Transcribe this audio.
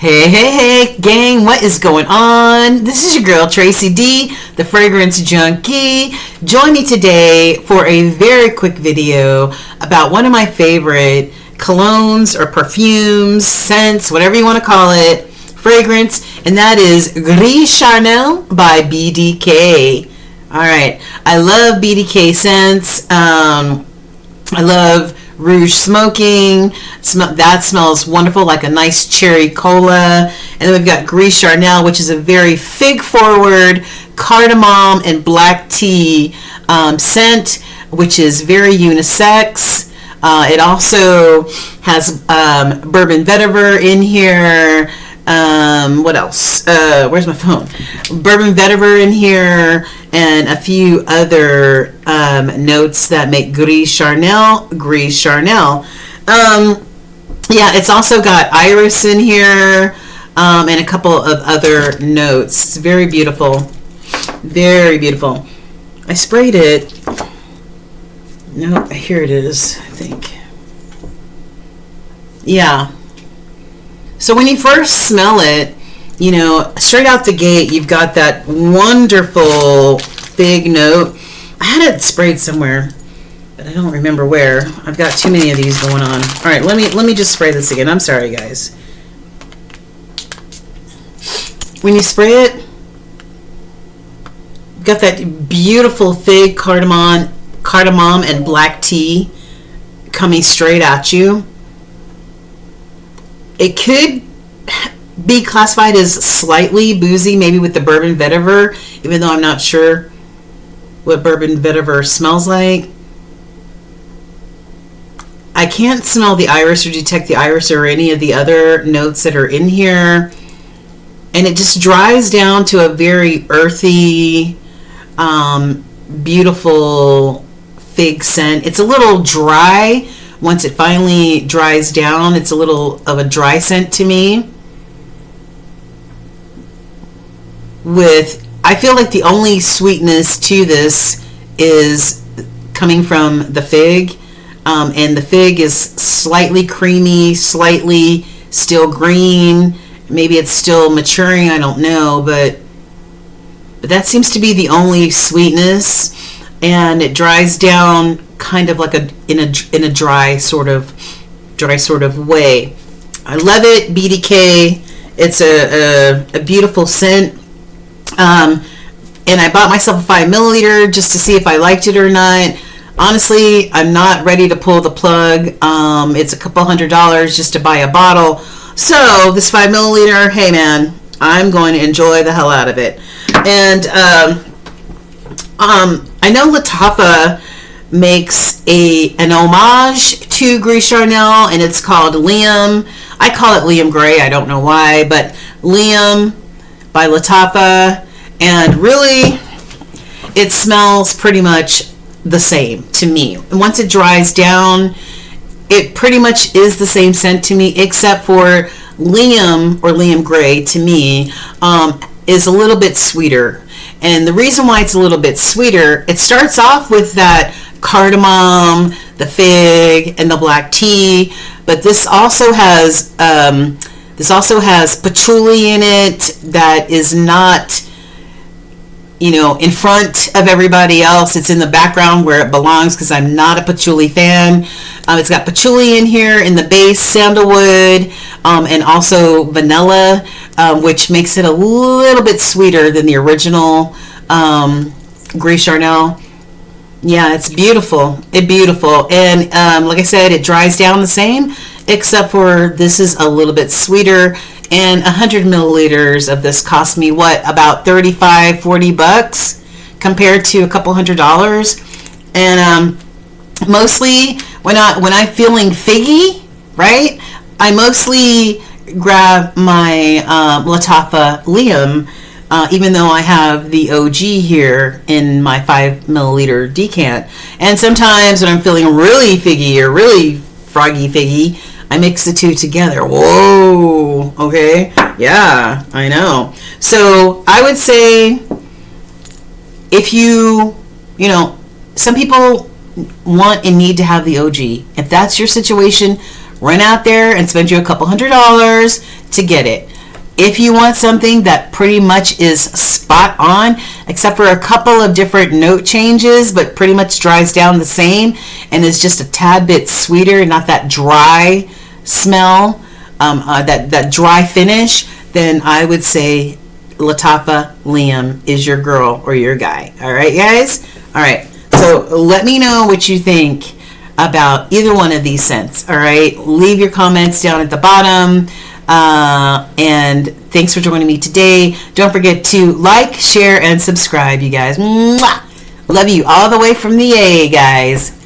Hey, gang, what is going on? This is your girl, Tracy Dee, the Fragrance Junkie. Join me today for a very quick video about one of my favorite colognes or perfumes, scents, whatever you want to call it, fragrance, and that is Gris Charnel by BDK. Alright, I love BDK scents. I love Rouge Smoking. That smells wonderful, like a nice cherry cola. And then we've got Gris Charnel, which is a very fig forward cardamom and black tea scent, which is very unisex. It also has Bourbon Vetiver in here. What else? Where's my phone? Bourbon Vetiver in here, and a few other notes that make Gris Charnel. Yeah, it's also got Iris in here, and a couple of other notes. It's very beautiful. Very beautiful. I sprayed it. No, here it is, I think. Yeah. So when you first smell it, you know, straight out the gate, you've got that wonderful fig note. I had it sprayed somewhere, but I don't remember where. I've got too many of these going on. All right, let me just spray this again. I'm sorry, guys. When you spray it, you've got that beautiful fig cardamom and black tea coming straight at you. It could be classified as slightly boozy, maybe with the Bourbon Vetiver, even though I'm not sure what Bourbon Vetiver smells like. I can't smell the iris or detect the iris or any of the other notes that are in here. And it just dries down to a very earthy, beautiful fig scent. It's a little dry. Once it finally dries down, it's a little of a dry scent to me. I feel like the only sweetness to this is coming from the fig, and the fig is slightly creamy, slightly still green. Maybe it's still maturing, I don't know, but that seems to be the only sweetness, and it dries down kind of like in a dry sort of way. I love it. BDK. It's a beautiful scent. And I bought myself a 5 milliliter just to see if I liked it or not. Honestly, I'm not ready to pull the plug. It's a couple $100 just to buy a bottle. So this 5 milliliter, hey man, I'm going to enjoy the hell out of it. And I know Lattafa makes an homage to Gris Charnel, and it's called Liam. I call it Liam Gray. I don't know why, but Liam by Lattafa. And really, it smells pretty much the same to me. And once it dries down, it pretty much is the same scent to me, except for Liam, or Liam Gray to me, is a little bit sweeter. And the reason why it's a little bit sweeter, it starts off with that cardamom, the fig, and the black tea, but this also has patchouli in it that is not, you know, in front of everybody else. It's in the background where it belongs, because I'm not a patchouli fan. It's got patchouli in here in the base, sandalwood, and also vanilla, which makes it a little bit sweeter than the original Gris Charnel. Yeah, it's beautiful. It's beautiful. And like I said, it dries down the same, except for this is a little bit sweeter. And 100 milliliters of this cost me what, about $35-40 compared to a couple $100. And mostly when I'm feeling figgy, right, I mostly grab my Lattafa Liam, even though I have the OG here in my 5 milliliter decant. And sometimes when I'm feeling really figgy or really froggy figgy, I mix the two together. Whoa, okay, yeah, I know. So I would say, if you know, some people want and need to have the OG. If that's your situation, run out there and spend you a couple $100 to get it. If you want something that pretty much is spot on, except for a couple of different note changes, but pretty much dries down the same and is just a tad bit sweeter, not that dry smell, that dry finish, then I would say Lattafa Liam is your girl or your guy. All right, guys? All right. So let me know what you think about either one of these scents. All right? Leave your comments down at the bottom. And thanks for joining me today. Don't forget to like, share, and subscribe, you guys. Mwah! Love you all the way from the A, guys.